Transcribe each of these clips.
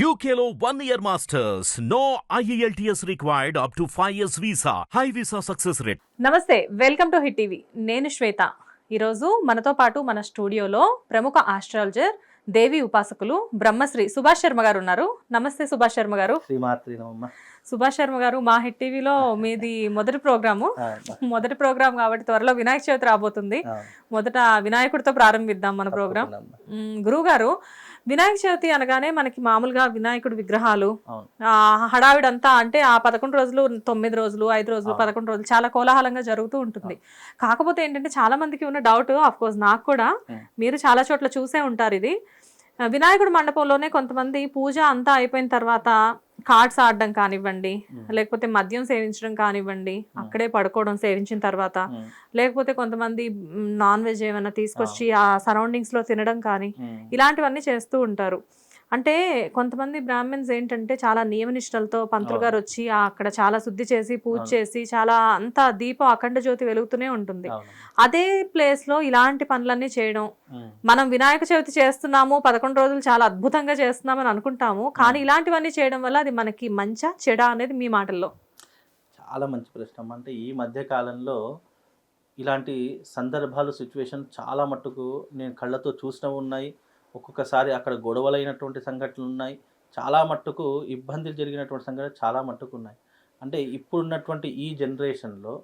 UKLO 1 year masters. No IELTS required up to 5 years visa. High visa success rate. నమస్తే, welcome to hit TV. నేను శ్వేత. ఈరోజు మనతో పాటు మన స్టూడియోలో ప్రముఖ ఆస్ట్రాలజర్, దేవి ఉపాసకులు బ్రహ్మశ్రీ సుభాష్ శర్మ గారు ఉన్నారు. నమస్తే సుభాష్ శర్మ గారు. సుభాష్ శర్మ గారు, మా హిట్ టీవీలో మీది మొదటి ప్రోగ్రామ్ కాబట్టి త్వరలో వినాయక చవితి రాబోతుంది. మొదట వినాయకుడితో ప్రారంభిద్దాం మన ప్రోగ్రామ్. గురువు గారు, వినాయక చవితి అనగానే మనకి మామూలుగా వినాయకుడి విగ్రహాలు హడావిడంతా, అంటే ఆ 11 రోజులు, 9 రోజులు, 5 రోజులు, 11 రోజులు చాలా కోలాహలంగా జరుగుతూ ఉంటుంది. కాకపోతే ఏంటంటే చాలా మందికి ఉన్న డౌట్, ఆఫ్ కోర్స్ నాకు కూడా, మీరు చాలా చోట్ల చూసే ఉంటారు ఇది, వినాయకుడి మండపంలోనే కొంతమంది పూజ అంతా అయిపోయిన తర్వాత కార్డ్స్ ఆడడం కానివ్వండి, లేకపోతే మద్యం సేవించడం కానివ్వండి, అక్కడే పడుకోవడం సేవించిన తర్వాత, లేకపోతే కొంతమంది నాన్ వెజ్ ఏమైనా తీసుకొచ్చి ఆ సరౌండింగ్స్ లో తినడం కానీ, ఇలాంటివన్నీ చేస్తూ ఉంటారు. అంటే కొంతమంది బ్రాహ్మణ్స్ ఏంటంటే చాలా నియమనిష్టలతో పంతులు గారు వచ్చి అక్కడ చాలా శుద్ధి చేసి పూజ చేసి చాలా అంత దీపం అఖండ జ్యోతి వెలుగుతూనే ఉంటుంది. అదే ప్లేస్ లో ఇలాంటి పనులన్నీ చేయడం, మనం వినాయక చవితి చేస్తున్నాము, 11 రోజులు చాలా అద్భుతంగా చేస్తున్నామని అనుకుంటాము, కానీ ఇలాంటివన్నీ చేయడం వల్ల అది మనకి మంచా చెడా అనేది మీ మాటల్లో? చాలా మంచి ప్రశ్న. అంటే ఈ మధ్య కాలంలో ఇలాంటి సందర్భాలు, సిచ్యువేషన్ చాలా మట్టుకు నేను కళ్ళతో చూసినవి ఉన్నాయి. ఒక్కొక్కసారి అక్కడ గొడవలైనటువంటి సంఘటనలు ఉన్నాయి. చాలా మట్టుకు ఇబ్బందులు జరిగినటువంటి సంఘటనలు చాలా మట్టుకు ఉన్నాయి. అంటే ఇప్పుడున్నటువంటి ఈ జనరేషన్లో,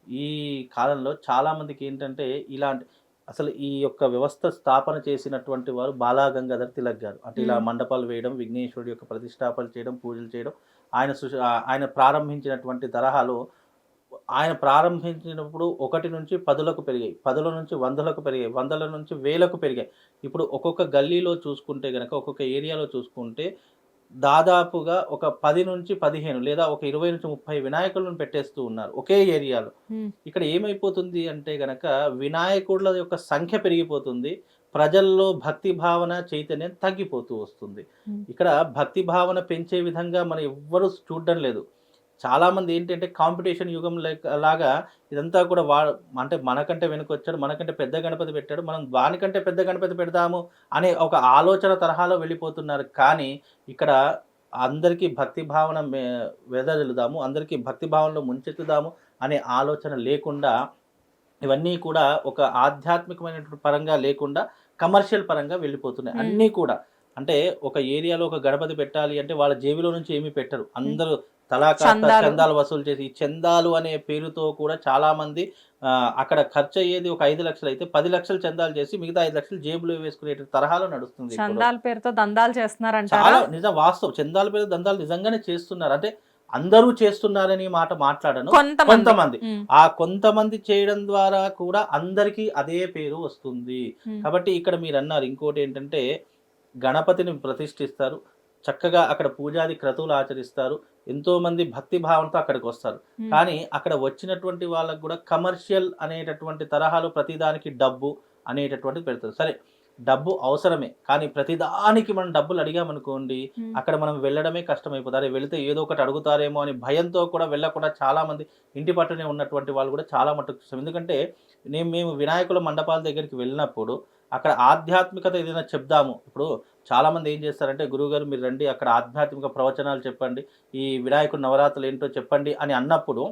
ఈ కాలంలో చాలామందికి ఏంటంటే ఇలాంటి అసలు ఈ యొక్క వ్యవస్థ స్థాపన చేసినటువంటి వారు బాలా గంగాధర్ తిలక్ గారు. అంటే ఇలా మండపాలు వేయడం, విఘ్నేశ్వరుడి యొక్క ప్రతిష్టాపన చేయడం, పూజలు చేయడం, ఆయన ప్రారంభించినటువంటి తరహాలో ఆయన ప్రారంభించినప్పుడు 1 నుంచి 10లకు పెరిగాయి, 10ల నుంచి 100లకు పెరిగాయి, 100ల నుంచి 1000కు పెరిగాయి. ఇప్పుడు ఒక్కొక్క గల్లీలో చూసుకుంటే కనుక, ఒక్కొక్క ఏరియాలో చూసుకుంటే దాదాపుగా ఒక 10 నుంచి 15 లేదా ఒక 20 నుంచి 30 వినాయకులను పెట్టేస్తూ ఉన్నారు ఒకే ఏరియాలో. ఇక్కడ ఏమైపోతుంది అంటే గనక వినాయకుల యొక్క సంఖ్య పెరిగిపోతుంది, ప్రజల్లో భక్తి భావన, చైతన్యం తగ్గిపోతూ వస్తుంది. ఇక్కడ భక్తి భావన పెంచే విధంగా మనం ఎవ్వరూ చూడడం లేదు. చాలామంది ఏంటంటే కాంపిటీషన్ యుగం లాగా ఇదంతా కూడా అంటే మనకంటే వెనుకొచ్చాడు, మనకంటే పెద్ద గణపతి పెట్టాడు, మనం దానికంటే పెద్ద గణపతి పెడదాము అనే ఒక ఆలోచన తరహాలో వెళ్ళిపోతున్నారు. కానీ ఇక్కడ అందరికీ భక్తి భావన వెదజల్లుదాము, అందరికీ భక్తి భావనలో ముంచెత్తుదాము అనే ఆలోచన లేకుండా, ఇవన్నీ కూడా ఒక ఆధ్యాత్మికమైనటువంటి పరంగా లేకుండా కమర్షియల్ పరంగా వెళ్ళిపోతున్నాయి అన్నీ కూడా. అంటే ఒక ఏరియాలో ఒక గణపతి పెట్టాలి అంటే వాళ్ళ జేబులో నుంచి ఏమీ పెట్టరు, అందరూ చందాలు వసూలు చేసి, ఈ చందాలు అనే పేరుతో కూడా చాలా మంది అక్కడ ఖర్చు అయ్యేది ఒక 5 లక్షలు అయితే 10 లక్షలు చందాలు చేసి మిగతా 5 లక్షలు జేబులో వేసుకునే తరహాలో నడుస్తుంది. చందాల పేరుతో దందాలు చేస్తున్నారు, చాలా నిజం, వాస్తవం. చందాల పేరు దందాలు నిజంగానే చేస్తున్నారు. అంటే అందరూ చేస్తున్నారని మాట మాట్లాడను, కొంతమంది, ఆ కొంతమంది చేయడం ద్వారా కూడా అందరికీ అదే పేరు వస్తుంది. కాబట్టి ఇక్కడ మీరు అన్నారు ఇంకోటి ఏంటంటే, గణపతిని ప్రతిష్ఠిస్తారు, చక్కగా అక్కడ పూజాది క్రతువులు ఆచరిస్తారు, ఎంతోమంది భక్తి భావంతో అక్కడికి వస్తారు. కానీ అక్కడ వచ్చినటువంటి వాళ్ళకు కూడా కమర్షియల్ అనేటటువంటి తరహాలు, ప్రతిదానికి డబ్బు అనేటటువంటిది పెడతారు. సరే, డబ్బు అవసరమే, కానీ ప్రతిదానికి మనం డబ్బులు అడిగామనుకోండి, అక్కడ మనం వెళ్ళడమే కష్టమైపోతుంది. అరే వెళితే ఏదో ఒకటి అడుగుతారేమో అని భయంతో కూడా వెళ్ళకుండా చాలామంది ఇంటి పట్టునే ఉన్నటువంటి వాళ్ళు కూడా చాలా మట్టుకు చూస్తాం. ఎందుకంటే మేము వినాయకుల మండపాల దగ్గరికి వెళ్ళినప్పుడు అక్కడ ఆధ్యాత్మికత ఏదైనా చెప్దాము. ఇప్పుడు చాలామంది ఏం చేస్తారంటే, గురువుగారు మీరు రండి, అక్కడ ఆధ్యాత్మిక ప్రవచనాలు చెప్పండి, ఈ వినాయకుడు నవరాత్రులు ఏంటో చెప్పండి అని అన్నప్పుడు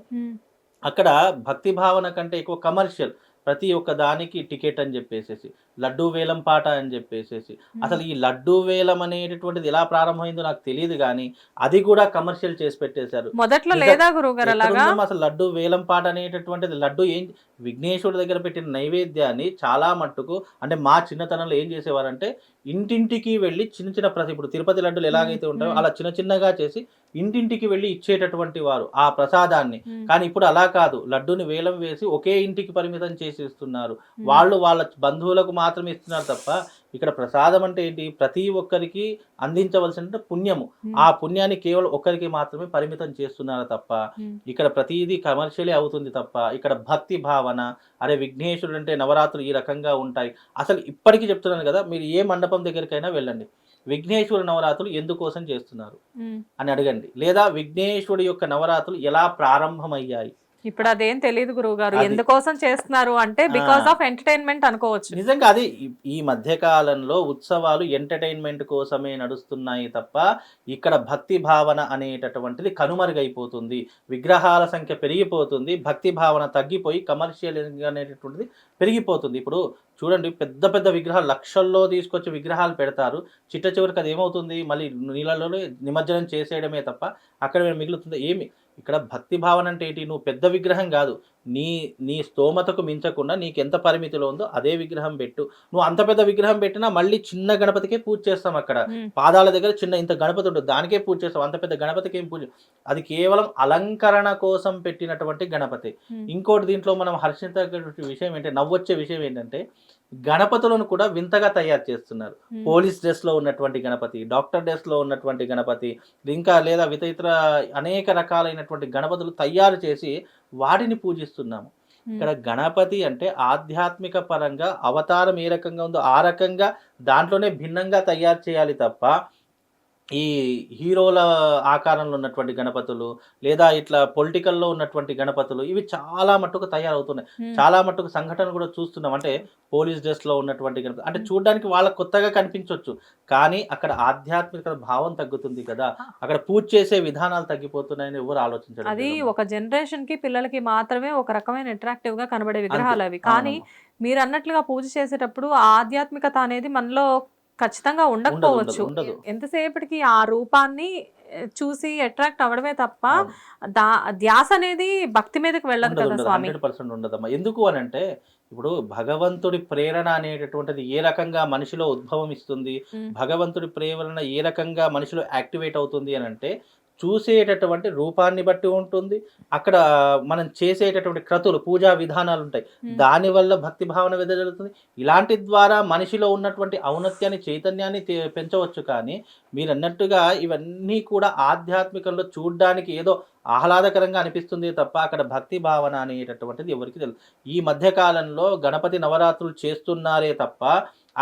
అక్కడ భక్తి భావన కంటే ఎక్కువ కమర్షియల్, ప్రతి ఒక్క దానికి టికెట్ అని చెప్పేసేసి, లడ్డూ వేలం పాట అని చెప్పేసేసి, అసలు ఈ లడ్డూ వేలం అనేటటువంటిది ఎలా ప్రారంభమైందో నాకు తెలియదు, కానీ అది కూడా కమర్షియల్ చేసి పెట్టేశారు. మొదట్లో లేదా గురువుగారు అలాగా? అసలు లడ్డూ వేలం పాట అనేటటువంటిది, లడ్డు ఏం విఘ్నేశ్వరుడి దగ్గర పెట్టిన నైవేద్యాన్ని చాలా మట్టుకు, అంటే మా చిన్నతనంలో ఏం చేసేవారంటే ఇంటింటికి వెళ్ళి చిన్న ప్రతి, ఇప్పుడు తిరుపతి లడ్డులు ఎలాగైతే ఉంటాయో అలా చిన్నగా చేసి ఇంటింటికి వెళ్ళి ఇచ్చేటటువంటి వారు ఆ ప్రసాదాన్ని. కానీ ఇప్పుడు అలా కాదు, లడ్డూని వేలం వేసి ఒకే ఇంటికి పరిమితం చేసేస్తున్నారు. వాళ్ళు వాళ్ళ బంధువులకు మాత్రమే ఇస్తున్నారు తప్ప, ఇక్కడ ప్రసాదం అంటే ఏంటి, ప్రతి ఒక్కరికి అందించవలసిన పుణ్యము, ఆ పుణ్యాన్ని కేవలం ఒక్కరికి మాత్రమే పరిమితం చేస్తున్నారు తప్ప, ఇక్కడ ప్రతిదీ కమర్షియలే అవుతుంది తప్ప, ఇక్కడ భక్తి భావన, అరే విఘ్నేశ్వరుడు అంటే నవరాత్రులు ఈ రకంగా ఉంటాయి. అసలు ఇప్పటికీ చెప్తున్నాను కదా, మీరు ఏ మండపం దగ్గరికైనా వెళ్ళండి, విఘ్నేశ్వర నవరాత్రులు ఎందుకోసం చేస్తున్నారు అని అడగండి, లేదా విఘ్నేశ్వరుడి యొక్క నవరాత్రులు ఎలా ప్రారంభమయ్యాయి, ఇప్పుడు అదేం తెలియదు గురువు గారు, ఎందుకోసం చేస్తున్నారు అంటే బికాస్ ఆఫ్ ఎంటర్టైన్మెంట్ అనుకోవచ్చు. నిజంగా అది ఈ మధ్య కాలంలో ఉత్సవాలు ఎంటర్టైన్మెంట్ కోసమే నడుస్తున్నాయి తప్ప ఇక్కడ భక్తి భావన అనేటటువంటిది కనుమరుగైపోతుంది. విగ్రహాల సంఖ్య పెరిగిపోతుంది, భక్తి భావన తగ్గిపోయి కమర్షియల్ అనేటటువంటిది పెరిగిపోతుంది. ఇప్పుడు చూడండి, పెద్ద పెద్ద విగ్రహాలు లక్షల్లో తీసుకొచ్చి విగ్రహాలు పెడతారు. చిట్ట చివరికి అది ఏమవుతుంది, మళ్ళీ నీళ్ళలోనే నిమజ్జనం చేసేయడమే తప్ప అక్కడ మిగులుతుంది ఏమి. ఇక్కడ భక్తి భావన అంటే ఏంటి, నువ్వు పెద్ద విగ్రహం కాదు, నీ నీ స్తోమతకు మించకుండా నీకు ఎంత పరిమితిలో ఉందో అదే విగ్రహం పెట్టు. నువ్వు అంత పెద్ద విగ్రహం పెట్టినా మళ్ళీ చిన్న గణపతికే పూజ చేస్తాం. అక్కడ పాదాల దగ్గర చిన్న ఇంత గణపతి ఉంటుంది, దానికే పూజ చేస్తాం. అంత పెద్ద గణపతికి ఏం పూజ, అది కేవలం అలంకరణ కోసం పెట్టినటువంటి గణపతి. ఇంకోటి దీంట్లో మనం హర్షించే విషయం ఏంటంటే, నవ్వొచ్చే విషయం ఏంటంటే, గణపతులను కూడా వింతగా తయారు చేస్తున్నారు. పోలీస్ డ్రెస్ లో ఉన్నటువంటి గణపతి, డాక్టర్ డ్రెస్ లో ఉన్నటువంటి గణపతి, ఇంకా లేదా ఇతర అనేక రకాలైనటువంటి గణపతులు తయారు చేసి వాటిని పూజిస్తున్నాము. ఇక్కడ గణపతి అంటే ఆధ్యాత్మిక పరంగా అవతారం ఏ రకంగా ఉందో ఆ రకంగా దాంట్లోనే భిన్నంగా తయారు చేయాలి తప్ప ఈ హీరోల ఆకారంలో ఉన్నటువంటి గణపతులు లేదా ఇట్లా పొలిటికల్లో ఉన్నటువంటి గణపతులు ఇవి చాలా మట్టుకు తయారవుతున్నాయి. చాలా మట్టుకు సంఘటన కూడా చూస్తున్నాం. అంటే పోలీస్ డ్రెస్ లో ఉన్నటువంటి గణపతి అంటే చూడడానికి వాళ్ళకి కొత్తగా కనిపించవచ్చు, కానీ అక్కడ ఆధ్యాత్మిక భావం తగ్గుతుంది కదా, అక్కడ పూజ చేసే విధానాలు తగ్గిపోతున్నాయని ఎవరు ఆలోచించడం. అది ఒక జనరేషన్ కి పిల్లలకి మాత్రమే ఒక రకమైన అట్రాక్టివ్ గా కనబడే విగ్రహాలు అవి. కానీ మీరు అన్నట్లుగా పూజ చేసేటప్పుడు ఆ ఆధ్యాత్మికత అనేది మనలో ఖచ్చితంగా ఉండకపోవచ్చు. ఎంతసేపటికి ఆ రూపాన్ని చూసి అట్రాక్ట్ అవ్వడమే తప్ప ధ్యాస అనేది భక్తి మీదకి వెళ్ళదు కదా స్వామి. 100% ఉండదమ్మా. ఎందుకు అని అంటే, ఇప్పుడు భగవంతుడి ప్రేరణ అనేటటువంటిది ఏ రకంగా మనిషిలో ఉద్భవం ఇస్తుంది, భగవంతుడి ప్రేరణ ఏ రకంగా మనిషిలో యాక్టివేట్ అవుతుంది అని అంటే, చూసేటటువంటి రూపాన్ని బట్టి ఉంటుంది. అక్కడ మనం చేసేటటువంటి క్రతువులు పూజా విధానాలు ఉంటాయి, దానివల్ల భక్తి భావన వెదజల్లుతుంది. ఇలాంటి ద్వారా మనిషిలో ఉన్నటువంటి ఔన్నత్యాన్ని చైతన్యాన్ని పెంచవచ్చు. కానీ మీరు అన్నట్టుగా ఇవన్నీ కూడా ఆధ్యాత్మికంలో చూడడానికి ఏదో ఆహ్లాదకరంగా అనిపిస్తుంది తప్ప అక్కడ భక్తి భావన అనేటటువంటిది ఎవరికి తెలియదు. ఈ మధ్యకాలంలో గణపతి నవరాత్రులు చేస్తున్నారే తప్ప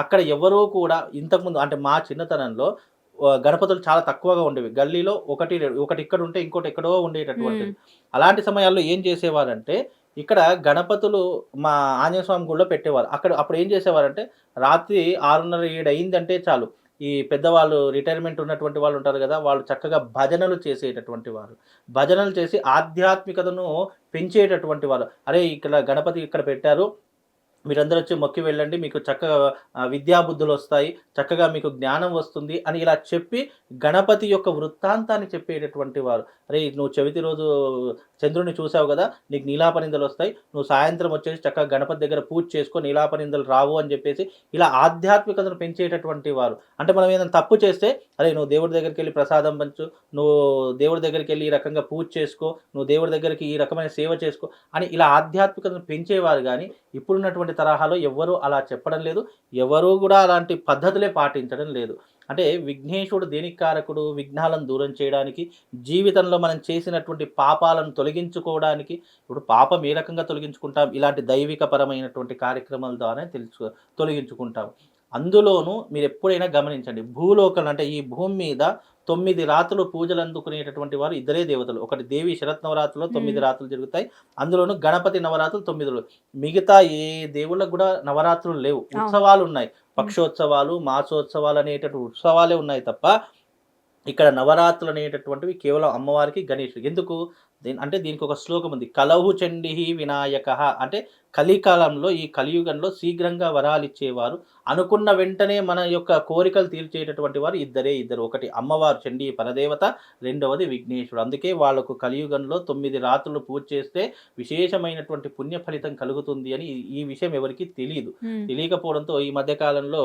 అక్కడ ఎవరూ కూడా ఇంతకుముందు అంటే మా చిన్నతనంలో గణపతులు చాలా తక్కువగా ఉండేవి. గల్లీలో ఒకటి ఇక్కడ ఉంటే ఇంకోటి ఎక్కడో ఉండేటటువంటిది. అలాంటి సమయాల్లో ఏం చేసేవారంటే, ఇక్కడ గణపతులు మా ఆంజనేయ స్వామి గుడిలో పెట్టేవారు. అప్పుడు ఏం చేసేవారంటే, రాత్రి 6:30, 7 అయిందంటే చాలు, ఈ పెద్దవాళ్ళు రిటైర్మెంట్ ఉన్నటువంటి వాళ్ళు ఉంటారు కదా, వాళ్ళు చక్కగా భజనలు చేసేటటువంటి వారు. భజనలు చేసి ఆధ్యాత్మికతను పెంచేటటువంటి వారు. అరే ఇక్కడ గణపతి ఇక్కడ పెట్టారు, మీరందరూ వచ్చి మొక్కి వెళ్ళండి, మీకు చక్కగా విద్యాబుద్ధులు వస్తాయి, చక్కగా మీకు జ్ఞానం వస్తుంది అని ఇలా చెప్పి గణపతి యొక్క వృత్తాంతాన్ని చెప్పేటటువంటి వారు. అరే నువ్వు చవితి రోజు చంద్రుని చూసావు కదా, నీకు నీలాపనిందలు వస్తాయి, నువ్వు సాయంత్రం వచ్చేసి చక్కగా గణపతి దగ్గర పూజ చేసుకో, నీలాపనిందలు రావు అని చెప్పేసి ఇలా ఆధ్యాత్మికతను పెంచేటటువంటి వారు. అంటే మనం ఏదైనా తప్పు చేస్తే, అరే నువ్వు దేవుడి దగ్గరికి వెళ్ళి ప్రసాదం పంచు, నువ్వు దేవుడి దగ్గరికి వెళ్ళి ఈ రకంగా పూజ చేసుకో, నువ్వు దేవుడి దగ్గరికి ఈ రకమైన సేవ చేసుకో అని ఇలా ఆధ్యాత్మికతను పెంచేవారు. కానీ ఇప్పుడున్నటువంటి తరహాలో ఎవరు అలా చెప్పడం లేదు, ఎవరు కూడా అలాంటి పద్ధతులే పాటించడం లేదు. అంటే విఘ్నేశ్వరుడు దేనికి కారకుడు, విఘ్నాలను దూరం చేయడానికి, జీవితంలో మనం చేసినటువంటి పాపాలను తొలగించుకోవడానికి. ఇప్పుడు పాపం ఏ రకంగా తొలగించుకుంటాం, ఇలాంటి దైవిక పరమైనటువంటి కార్యక్రమాల ద్వారా తొలగించుకుంటాం. అందులోనూ మీరు ఎప్పుడైనా గమనించండి, భూలోకం అంటే ఈ భూమి మీద 9 రాత్రులు పూజలు అందుకునేటటువంటి వారు ఇద్దరే దేవతలు. ఒకటి దేవి శరత్ నవరాత్రులు 9 రాత్రులు జరుగుతాయి, అందులోనూ గణపతి నవరాత్రులు 9 రోజులు. మిగతా ఏ దేవుళ్ళకు కూడా నవరాత్రులు లేవు, ఉత్సవాలు ఉన్నాయి. పక్షోత్సవాలు, మాసోత్సవాలు అనేటటువంటి ఉత్సవాలే ఉన్నాయి తప్ప ఇక్కడ నవరాత్రులు అనేటటువంటివి కేవలం అమ్మవారికి, గణేశుడికి. ఎందుకు అంటే దీనికి ఒక శ్లోకం ఉంది, కలహు చండి వినాయక. అంటే కలికాలంలో ఈ కలియుగంలో శీఘ్రంగా వరాలు ఇచ్చేవారు, అనుకున్న వెంటనే మన యొక్క కోరికలు తీర్చేటటువంటి వారు ఇద్దరు. ఒకటి అమ్మవారు చండీ పరదేవత, రెండవది విఘ్నేశ్వరుడు. అందుకే వాళ్ళకు కలియుగంలో 9 రాత్రులు పూజ చేస్తే విశేషమైనటువంటి పుణ్య ఫలితం కలుగుతుంది అని ఈ విషయం ఎవరికి తెలియదు. తెలియకపోవడంతో ఈ మధ్యకాలంలో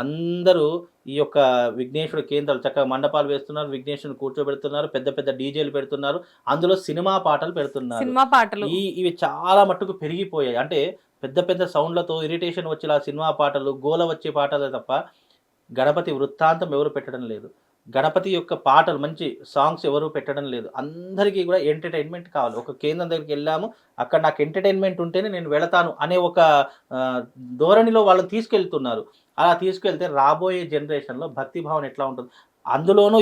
అందరూ ఈ యొక్క విఘ్నేశ్వరుడు కేంద్రాలు చక్కగా మండపాలు వేస్తున్నారు, విఘ్నేశ్వరుని కూర్చోబెడుతున్నారు, పెద్ద పెద్ద డీజేలు పెడుతున్నారు, అందులో సినిమా పాటలు పెడుతున్నారు. ఇవి చాలా మట్టుకు పెరిగిపోయాయి. అంటే పెద్ద పెద్ద సౌండ్లతో ఇరిటేషన్ వచ్చేలా సినిమా పాటలు, గోల వచ్చే పాటలే తప్ప గణపతి వృత్తాంతం ఎవరు పెట్టడం లేదు. గణపతి యొక్క పాటలు మంచి సాంగ్స్ ఎవరు పెట్టడం లేదు. అందరికీ కూడా ఎంటర్టైన్మెంట్ కావాలి. ఒక కేంద్రం దగ్గరికి వెళ్ళాము, అక్కడ నాకు ఎంటర్టైన్మెంట్ ఉంటేనే నేను వెళతాను అనే ఒక ధోరణిలో వాళ్ళని తీసుకెళ్తున్నారు. అలా తీసుకెళ్తే రాబోయే జనరేషన్లో భక్తి భావన ఎట్లా ఉంటుంది? అందులోనూ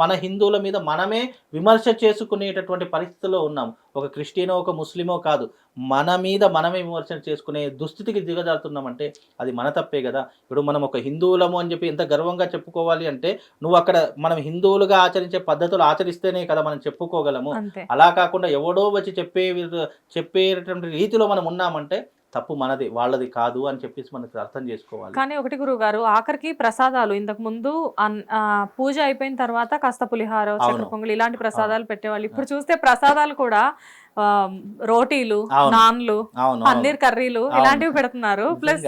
మన హిందువుల మీద మనమే విమర్శ చేసుకునేటటువంటి పరిస్థితిలో ఉన్నాం. ఒక క్రిస్టియనో ఒక ముస్లిమో కాదు, మన మీద మనమే విమర్శ చేసుకునే దుస్థితికి దిగజారుతున్నామంటే అది మన తప్పే కదా. ఇప్పుడు మనం ఒక హిందువులము అని చెప్పి ఎంత గర్వంగా చెప్పుకోవాలి అంటే, నువ్వు అక్కడ మనం హిందువులుగా ఆచరించే పద్ధతులు ఆచరిస్తేనే కదా మనం చెప్పుకోగలము. అలా కాకుండా ఎవడో వచ్చి చెప్పేటటువంటి రీతిలో మనం ఉన్నామంటే తప్పు మనది, వాళ్ళది కాదు అని చెప్పేసి మనకి అర్థం చేసుకోవాలి. కానీ ఒకటి గురువు గారు, ఆఖరికి ప్రసాదాలు ఇంతకు ముందు పూజ అయిపోయిన తర్వాత కాస్త పులిహార, చక్కెర పొంగలి ఇలాంటి ప్రసాదాలు పెట్టేవాళ్ళు. ఇప్పుడు చూస్తే ప్రసాదాలు కూడా రోటీలు, నాన్లు, పన్నీర్ కర్రీలు ఇలాంటివి పెడుతున్నారు. ప్లస్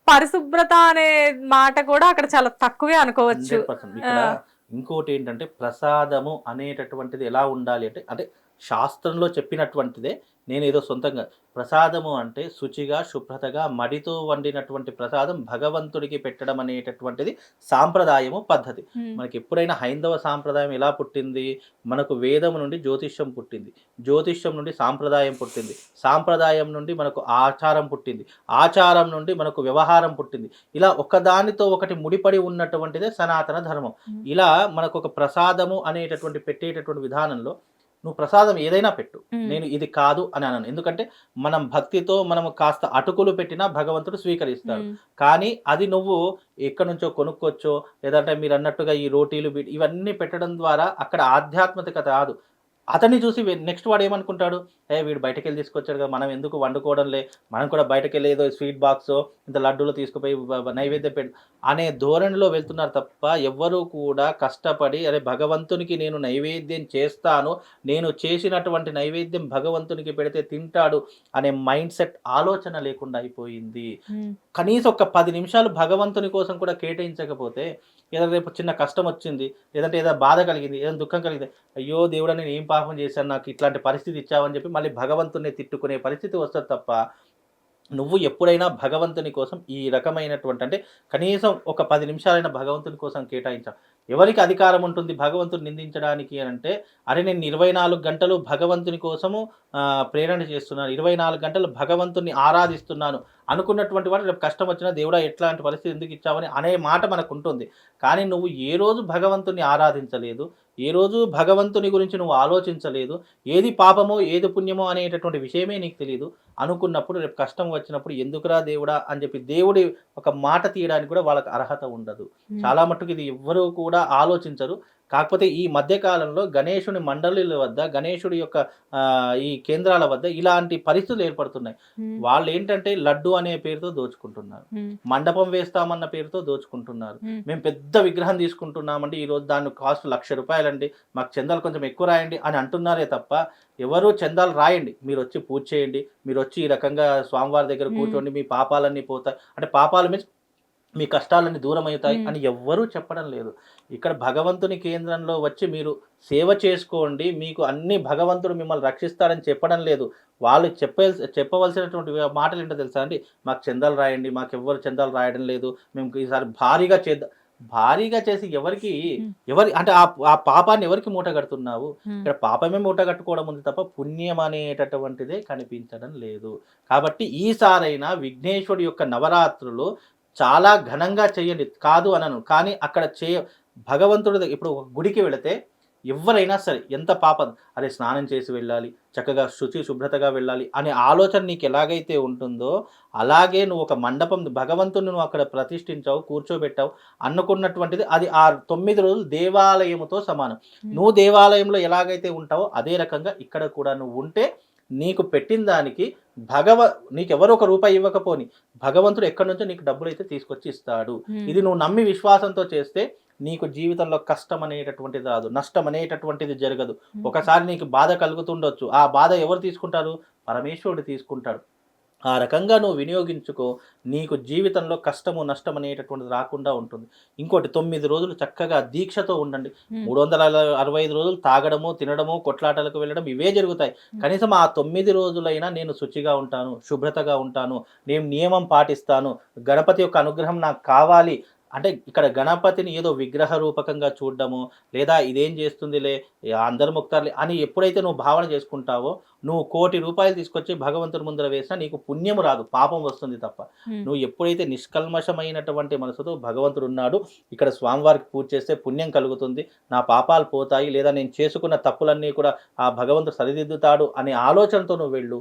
పరిశుభ్రత అనే మాట కూడా అక్కడ చాలా తక్కువే అనుకోవచ్చు. ఇంకోటి ఏంటంటే, ప్రసాదము అనేటటువంటిది ఎలా ఉండాలి అంటే శాస్త్రంలో చెప్పినటువంటిదే. నేను ఏదో సొంతంగా ప్రసాదము అంటే శుచిగా శుభ్రతగా మడితో వండినటువంటి ప్రసాదం భగవంతుడికి పెట్టడం అనేటటువంటిది సాంప్రదాయము, పద్ధతి. మనకి ఎప్పుడైనా హైందవ సాంప్రదాయం ఎలా పుట్టింది? మనకు వేదము నుండి జ్యోతిష్యం పుట్టింది, జ్యోతిష్యం నుండి సాంప్రదాయం పుట్టింది, సాంప్రదాయం నుండి మనకు ఆచారం పుట్టింది, ఆచారం నుండి మనకు వ్యవహారం పుట్టింది. ఇలా ఒకదానితో ఒకటి ముడిపడి ఉన్నటువంటిదే సనాతన ధర్మం. ఇలా మనకు ఒక ప్రసాదము అనేటటువంటి పెట్టేటటువంటి విధానంలో నువ్వు ప్రసాదం ఏదైనా పెట్టు, నేను ఇది కాదు అని అన్నాను. ఎందుకంటే మనం భక్తితో మనము కాస్త అటుకులు పెట్టినా భగవంతుడు స్వీకరిస్తాడు. కానీ అది నువ్వు ఎక్కడి నుంచో కొనుక్కోవచ్చో, లేదంటే మీరు అన్నట్టుగా ఈ రోటీలు ఇవన్నీ పెట్టడం ద్వారా అక్కడ ఆధ్యాత్మికత రాదు. అతన్ని చూసి నెక్స్ట్ వాడు ఏమనుకుంటాడు, వీడు బయటకు వెళ్ళి తీసుకొచ్చాడు కదా, మనం ఎందుకు వండుకోవడంలే, మనం కూడా బయటకు వెళ్ళి ఏదో స్వీట్ బాక్స్ ఇంత లడ్డూలు తీసుకుపోయి నైవేద్యం పెట్టు అనే ధోరణిలో వెళ్తున్నారు తప్ప, ఎవ్వరూ కూడా కష్టపడి అరే భగవంతునికి నేను నైవేద్యం చేస్తాను, నేను చేసినటువంటి నైవేద్యం భగవంతునికి పెడితే తింటాడు అనే మైండ్ సెట్ ఆలోచన లేకుండా అయిపోయింది. కనీసం ఒక 10 నిమిషాలు భగవంతుని కోసం కూడా కేటాయించకపోతే, ఏదైనా రేపు చిన్న కష్టం వచ్చింది, లేదంటే ఏదైనా బాధ కలిగింది, ఏదైనా దుఃఖం కలిగింది, అయ్యో దేవుడా నేను ఏం పాపం చేశాను, నాకు ఇట్లాంటి పరిస్థితి ఇచ్చావని చెప్పి మళ్ళీ భగవంతుని తిట్టుకునే పరిస్థితి వస్తుంది తప్ప, నువ్వు ఎప్పుడైనా భగవంతుని కోసం ఈ రకమైనటువంటి అంటే కనీసం ఒక 10 నిమిషాలైనా భగవంతుని కోసం కేటాయించాం. ఎవరికి అధికారం ఉంటుంది భగవంతుని నిందించడానికి అని అంటే, అరే నేను 24 గంటలు భగవంతుని కోసము ప్రేరణ చేస్తున్నాను, 24 గంటలు భగవంతుని ఆరాధిస్తున్నాను అనుకున్నటువంటి వాడు రేపు కష్టం వచ్చినా దేవుడా ఎట్లాంటి పరిస్థితి ఎందుకు ఇచ్చావని అనే మాట మనకు ఉంటుంది. కానీ నువ్వు ఏ రోజు భగవంతుని ఆరాధించలేదు, ఏ రోజు భగవంతుని గురించి నువ్వు ఆలోచించలేదు, ఏది పాపమో ఏది పుణ్యమో అనేటటువంటి విషయమే నీకు తెలియదు అనుకున్నప్పుడు రేపు కష్టం వచ్చినప్పుడు ఎందుకురా దేవుడా అని చెప్పి దేవుడి ఒక మాట తీయడానికి కూడా వాళ్ళకి అర్హత ఉండదు. చాలా మట్టుకు ఇది ఎవ్వరూ కూడా ఆలోచించరు. కాకపోతే ఈ మధ్యకాలంలో గణేశుని మండలిల వద్ద, గణేశుడి యొక్క ఈ కేంద్రాల వద్ద ఇలాంటి పరిస్థితులు ఏర్పడుతున్నాయి. వాళ్ళు ఏంటంటే లడ్డు అనే పేరుతో దోచుకుంటున్నారు, మండపం వేస్తామన్న పేరుతో దోచుకుంటున్నారు. మేము పెద్ద విగ్రహం తీసుకుంటున్నామండి, ఈరోజు దాని కాస్ట్ ₹1,00,000 అండి, మాకు చందాలు కొంచెం ఎక్కువ రాయండి అని అంటున్నారే తప్ప, ఎవరు చందాలు రాయండి, మీరు వచ్చి పూజ చేయండి, మీరు వచ్చి ఈ రకంగా స్వామివారి దగ్గర కూర్చోండి, మీ పాపాలన్నీ పోతాయి అంటే, పాపాల మీద మీ కష్టాలన్నీ దూరం అవుతాయి అని ఎవ్వరూ చెప్పడం లేదు. ఇక్కడ భగవంతుని కేంద్రంలో వచ్చి మీరు సేవ చేసుకోండి, మీకు అన్ని భగవంతుడు మిమ్మల్ని రక్షిస్తాడని చెప్పడం లేదు. వాళ్ళు చెప్పవలసినటువంటి మాటలు ఏంటో తెలుసా అండి, మాకు చందాలు రాయండి, మాకు ఎవ్వరు చందాలు రాయడం లేదు, మేము ఈసారి భారీగా చేసి ఎవరి అంటే ఆ పాపాన్ని ఎవరికి మూట కడుతున్నావు? ఇక్కడ పాపమే మూట కట్టుకోవడం ఉంది తప్ప పుణ్యం అనేటటువంటిదే కనిపించడం లేదు. కాబట్టి ఈసారైనా విఘ్నేశ్వరుడి యొక్క నవరాత్రులు చాలా ఘనంగా చేయండి, కాదు అనను. కానీ అక్కడ భగవంతుడి ఇప్పుడు ఒక గుడికి వెళితే ఎవరైనా సరే ఎంత పాపం, అరే స్నానం చేసి వెళ్ళాలి, చక్కగా శుభ్రతగా వెళ్ళాలి అనే ఆలోచన నీకు ఎలాగైతే ఉంటుందో, అలాగే నువ్వు ఒక మండపం భగవంతుని నువ్వు అక్కడ ప్రతిష్ఠించావు, కూర్చోబెట్టావు అనుకున్నటువంటిది అది ఆ 9 రోజులు దేవాలయముతో సమానం. నువ్వు దేవాలయంలో ఎలాగైతే ఉంటావో అదే రకంగా ఇక్కడ కూడా నువ్వు ఉంటే నీకు పెట్టిన దానికి నీకెవరు ₹1 ఇవ్వకపోని భగవంతుడు ఎక్కడి నుంచో నీకు డబ్బులు అయితే తీసుకొచ్చి ఇస్తాడు. ఇది నువ్వు నమ్మి విశ్వాసంతో చేస్తే నీకు జీవితంలో కష్టం అనేటటువంటిది రాదు, నష్టం అనేటటువంటిది జరగదు. ఒకసారి నీకు బాధ కలుగుతుండొచ్చు, ఆ బాధ ఎవరు తీసుకుంటారు? పరమేశ్వరుడు తీసుకుంటాడు. ఆ రకంగా నువ్వు వినియోగించుకో, నీకు జీవితంలో కష్టము నష్టం అనేటటువంటిది రాకుండా ఉంటుంది. ఇంకోటి 9 రోజులు చక్కగా దీక్షతో ఉండండి. 365 రోజులు తాగడము, తినడము, కొట్లాటలకు వెళ్ళడం ఇవే జరుగుతాయి. కనీసం ఆ 9 రోజులైనా నేను శుచిగా ఉంటాను, శుభ్రతగా ఉంటాను, నేను నియమం పాటిస్తాను, గణపతి యొక్క అనుగ్రహం నాకు కావాలి అంటే, ఇక్కడ గణపతిని ఏదో విగ్రహ రూపకంగా చూడడము, లేదా ఇదేం చేస్తుందిలే అందరు మొక్కుతారులే అని ఎప్పుడైతే నువ్వు భావన చేసుకుంటావో నువ్వు 1,00,00,000 రూపాయలు తీసుకొచ్చి భగవంతుని ముందర వేసినా నీకు పుణ్యము రాదు, పాపం వస్తుంది తప్ప. నువ్వు ఎప్పుడైతే నిష్కల్మషమైనటువంటి మనసుతో భగవంతుడు ఉన్నాడు, ఇక్కడ స్వామివారికి పూజ చేస్తే పుణ్యం కలుగుతుంది, నా పాపాలు పోతాయి, లేదా నేను చేసుకున్న తప్పులన్నీ కూడా ఆ భగవంతుడు సరిదిద్దుతాడు అనే ఆలోచనతో నువ్వు వెళ్ళు.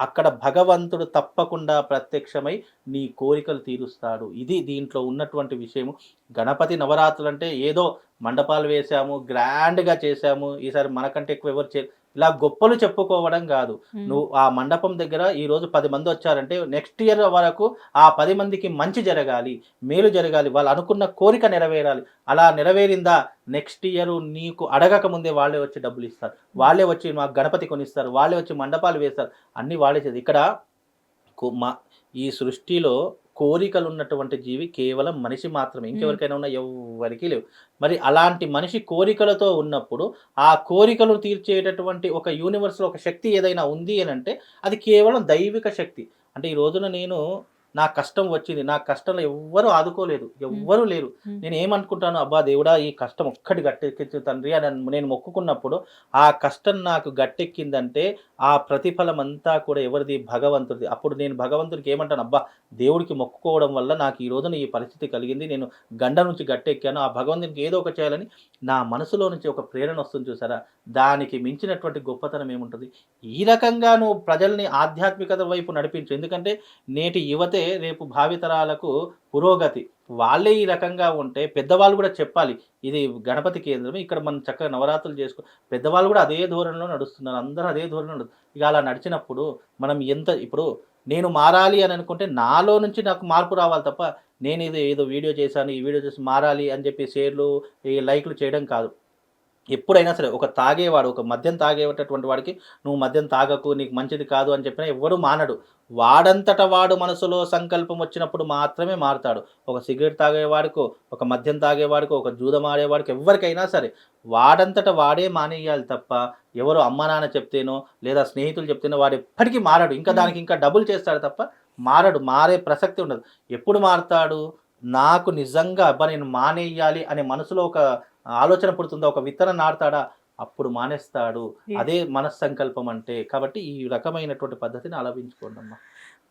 అక్కడ భగవంతుడు తప్పకుండా ప్రత్యక్షమై నీ కోరికలు తీరుస్తాడు. ఇది దీంట్లో ఉన్నటువంటి విషయము. గణపతి నవరాత్రులు అంటే ఏదో మండపాలు వేసాము, గ్రాండ్గా చేసాము, ఈసారి మనకంటే ఎక్కువ ఎవరు ఇలా గొప్పలు చెప్పుకోవడం కాదు. నువ్వు ఆ మండపం దగ్గర ఈరోజు 10 మంది వచ్చారంటే నెక్స్ట్ ఇయర్ వరకు ఆ 10 మందికి మంచి జరగాలి, మేలు జరగాలి, వాళ్ళు అనుకున్న కోరిక నెరవేరాలి. అలా నెరవేరిందా నెక్స్ట్ ఇయర్ నీకు అడగక ముందే వాళ్ళే వచ్చి డబ్బులు ఇస్తారు, వాళ్ళే వచ్చి మాకు గణపతి కొనిస్తారు, వాళ్ళే వచ్చి మండపాలు వేస్తారు, అన్నీ వాళ్ళే చేస్తారు. ఇక్కడ ఈ సృష్టిలో కోరికలు ఉన్నటువంటి జీవి కేవలం మనిషి మాత్రమే, ఇంకెవరికైనా ఉన్నా ఎవరికి లేవు. మరి అలాంటి మనిషి కోరికలతో ఉన్నప్పుడు ఆ కోరికలు తీర్చేటటువంటి ఒక యూనివర్స్లో ఒక శక్తి ఏదైనా ఉంది అని అంటే అది కేవలం దైవిక శక్తి. అంటే ఈ రోజున నేను నా కష్టం వచ్చింది, నా కష్టంలో ఎవ్వరూ ఆదుకోలేదు, ఎవ్వరూ లేరు, నేను ఏమనుకుంటాను, అబ్బా దేవుడా ఈ కష్టం ఒక్కటి గట్టెక్కించు తండ్రి అని నేను మొక్కుకున్నప్పుడు ఆ కష్టం నాకు గట్టెక్కిందంటే ఆ ప్రతిఫలం అంతా కూడా ఎవరిది? భగవంతుడిది. అప్పుడు నేను భగవంతుడికి ఏమంటాను, అబ్బా దేవుడికి మొక్కుకోవడం వల్ల నాకు ఈ రోజున ఈ పరిస్థితి కలిగింది, నేను గండ నుంచి గట్టెక్కాను, ఆ భగవంతునికి ఏదో ఒక చేయాలని నా మనసులో నుంచి ఒక ప్రేరణ వస్తుంది చూసారా, దానికి మించినటువంటి గొప్పతనం ఏముంటుంది? ఈ రకంగా నువ్వు ప్రజల్ని ఆధ్యాత్మికత వైపు నడిపించు. ఎందుకంటే నేటి యువతే రేపు భావితరాలకు పురోగతి. వాళ్ళే ఈ రకంగా ఉంటే పెద్దవాళ్ళు కూడా చెప్పాలి, ఇది గణపతి కేంద్రం, ఇక్కడ మనం చక్కగా నవరాత్రులు చేసుకో. పెద్దవాళ్ళు కూడా అదే ధోరణిలో నడుస్తున్నారు, అందరూ అదే ధోరణిలో ఇక అలా నడిచినప్పుడు మనం ఇప్పుడు నేను మారాలి అని అనుకుంటే నాలో నుంచి నాకు మార్పు రావాలి తప్ప నేను ఇది ఏదో వీడియో చేశాను, ఈ వీడియో చేసి మారాలి అని చెప్పి షేర్లు ఈ లైక్లు చేయడం కాదు. ఎప్పుడైనా సరే ఒక తాగేవాడు, ఒక మద్యం తాగేటటువంటి వాడికి నువ్వు మద్యం తాగకు, నీకు మంచిది కాదు అని చెప్పినా ఎవడు మానడు. వాడంతట వాడు మనసులో సంకల్పం వచ్చినప్పుడు మాత్రమే మారుతాడు. ఒక సిగరెట్ తాగేవాడికో, ఒక మద్యం తాగేవాడికో, ఒక జూదం ఆడేవాడికి ఎవరికైనా సరే వాడంతట వాడే మానేయాలి తప్ప ఎవరు అమ్మ నాన్న చెప్తేనో లేదా స్నేహితులు చెప్తేనో వాడు ఎప్పటికీ మారడు. ఇంకా దానికి ఇంకా డబుల్ చేస్తాడు తప్ప మారడు, మారే ప్రసక్తి ఉండదు. ఎప్పుడు మారుతాడు? నాకు నిజంగా అబ్బా నేను మానేయాలి అనే మనసులో ఒక ఆలోచన పుడుతుందా, ఒక విత్తనం నాటుతాడా, అప్పుడు మానేస్తాడు. అదే మనస్సంకల్పం అంటే. కాబట్టి ఈ రకమైనటువంటి పద్ధతిని అలవించుకోండి అమ్మా.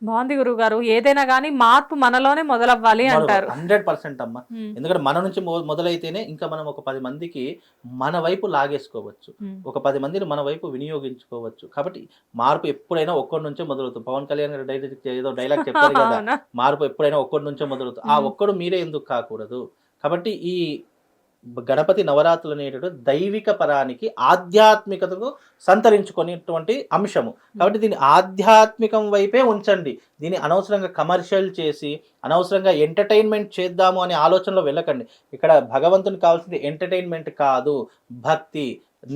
బాగుంది గురువు గారు. ఏదైనా కానీ మార్పు మనలోనే మొదలవ్వాలి అంటారు. 100% అమ్మా. ఎందుకంటే మన నుంచి మొదలైతేనే ఇంకా మనం ఒక 10 మందికి మన వైపు లాగేసుకోవచ్చు, ఒక 10 మందిని మన వైపు వినియోగించుకోవచ్చు. కాబట్టి మార్పు ఎప్పుడైనా ఒక్కడి నుంచే మొదలవుతుంది. పవన్ కళ్యాణ్ గారు ఏదో డైలాగ్ చెప్పారు కదా, మార్పు ఎప్పుడైనా ఒక్కడి నుంచే మొదలవుతుంది. ఆ ఒక్కడు మీరే ఎందుకు కాకూడదు? కాబట్టి ఈ గణపతి నవరాత్రులు అనేటటువంటి దైవిక పరానికి ఆధ్యాత్మికతకు సంతరించుకునేటువంటి అంశము. కాబట్టి దీన్ని ఆధ్యాత్మికం వైపే ఉంచండి. దీన్ని అనవసరంగా కమర్షియల్ చేసి అనవసరంగా ఎంటర్టైన్మెంట్ చేద్దాము అనే ఆలోచనలో వెళ్ళకండి. ఇక్కడ భగవంతునికి కావాల్సింది ఎంటర్టైన్మెంట్ కాదు, భక్తి.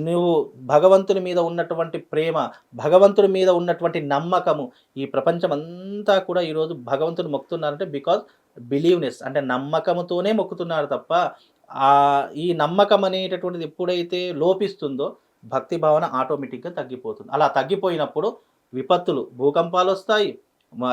నువ్వు భగవంతుని మీద ఉన్నటువంటి ప్రేమ, భగవంతుడి మీద ఉన్నటువంటి నమ్మకము. ఈ ప్రపంచం అంతా కూడా ఈరోజు భగవంతుని మొక్కుతున్నారంటే బికాజ్ బిలీవ్నెస్, అంటే నమ్మకముతోనే మొక్కుతున్నారు తప్ప ఈ నమ్మకం అనేటటువంటిది ఎప్పుడైతే లోపిస్తుందో భక్తి భావన ఆటోమేటిక్గా తగ్గిపోతుంది. అలా తగ్గిపోయినప్పుడు విపత్తులు, భూకంపాలు వస్తాయి,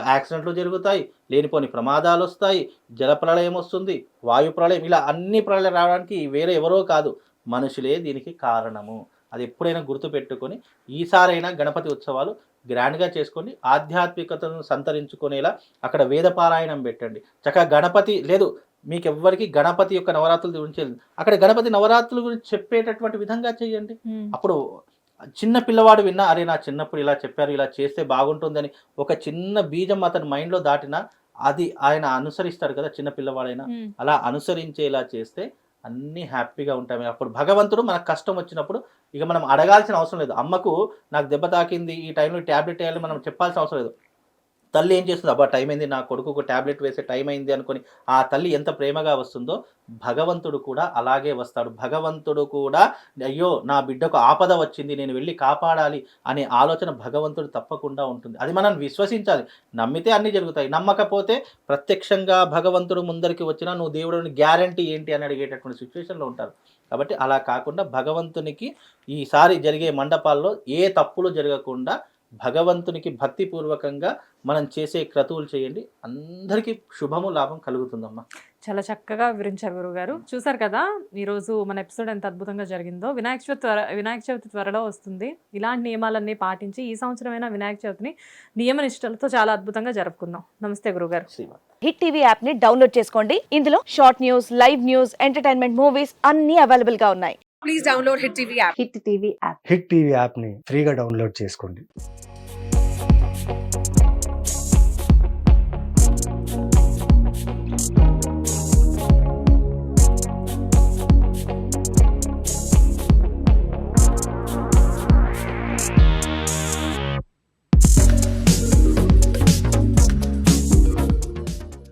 యాక్సిడెంట్లు జరుగుతాయి, లేనిపోని ప్రమాదాలు వస్తాయి, జల ప్రళయం వస్తుంది, వాయు ప్రళయం, ఇలా అన్ని ప్రళయం రావడానికి వేరే ఎవరో కాదు, మనుషులే దీనికి కారణము. అది ఎప్పుడైనా గుర్తుపెట్టుకొని ఈసారైనా గణపతి ఉత్సవాలు గ్రాండ్గా చేసుకోండి. ఆధ్యాత్మికతను సంతరించుకునేలా అక్కడ వేదపారాయణం పెట్టండి. చక్కగా గణపతి లేదు మీకు ఎవ్వరికి గణపతి యొక్క నవరాత్రుల గురించి అక్కడ గణపతి నవరాత్రుల గురించి చెప్పేటటువంటి విధంగా చేయండి. అప్పుడు చిన్న పిల్లవాడు విన్నా, అరే నా చిన్నప్పుడు ఇలా చెప్పారు, ఇలా చేస్తే బాగుంటుందని ఒక చిన్న బీజం అతని మైండ్లో దాటినా అది ఆయన అనుసరిస్తాడు కదా, చిన్న పిల్లవాడైనా. అలా అనుసరించేలా చేస్తే అన్నీ హ్యాపీగా ఉంటాయి. అప్పుడు భగవంతుడు మనకు కష్టం వచ్చినప్పుడు ఇక మనం అడగాల్సిన అవసరం లేదు. అమ్మకు నాకు దెబ్బ తాకింది, ఈ టైంలో ట్యాబ్లెట్ వేయాలని మనం చెప్పాల్సిన అవసరం లేదు. తల్లి ఏం చేస్తుంది, అబ్బా టైం అయింది, నా కొడుకుకు ట్యాబ్లెట్ వేసే టైం అయింది అనుకొని ఆ తల్లి ఎంత ప్రేమగా వస్తుందో భగవంతుడు కూడా అలాగే వస్తాడు. భగవంతుడు కూడా అయ్యో నా బిడ్డకు ఆపద వచ్చింది, నేను వెళ్ళి కాపాడాలి అనే ఆలోచన భగవంతుడు తప్పకుండా ఉంటుంది. అది మనం విశ్వసించాలి. నమ్మితే అన్నీ జరుగుతాయి, నమ్మకపోతే ప్రత్యక్షంగా భగవంతుడు ముందరికి వచ్చినా నువ్వు దేవుడిని గ్యారంటీ ఏంటి అని అడిగేటటువంటి సిచ్యువేషన్లో ఉంటారు. కాబట్టి అలా కాకుండా భగవంతునికి ఈసారి జరిగే మండపాల్లో ఏ తప్పులు జరగకుండా భగవంతునికి భక్తిపూర్వకంగా మనం చేసే క్రతువులు చేయండి, అందరికీ శుభము లాభం కలుగుతుందమ్మా. చాలా చక్కగా వివరించారు గురుగారు. చూసారు కదా ఈరోజు మన ఎపిసోడ్ ఎంత అద్భుతంగా జరిగిందో. వినాయక చవితి త్వరలో వస్తుంది. ఇలాంటి నియమాలన్నీ పాటించి ఈ సంవత్సరమైనా వినాయక చవితిని నియమనిష్టలతో చాలా అద్భుతంగా జరుపుకుందాం. నమస్తే గురుగారు. శ్రీమాత. హిట్ టీవీ యాప్ ని డౌన్లోడ్ చేసుకోండి. ఇందులో short news, live news, entertainment movies అన్ని అవైలబుల్ గా ఉన్నాయి. Please download Hit TV app. Hit TV app. Hit TV యాప్ని ఫ్రీగా డౌన్లోడ్ చేసుకోండి.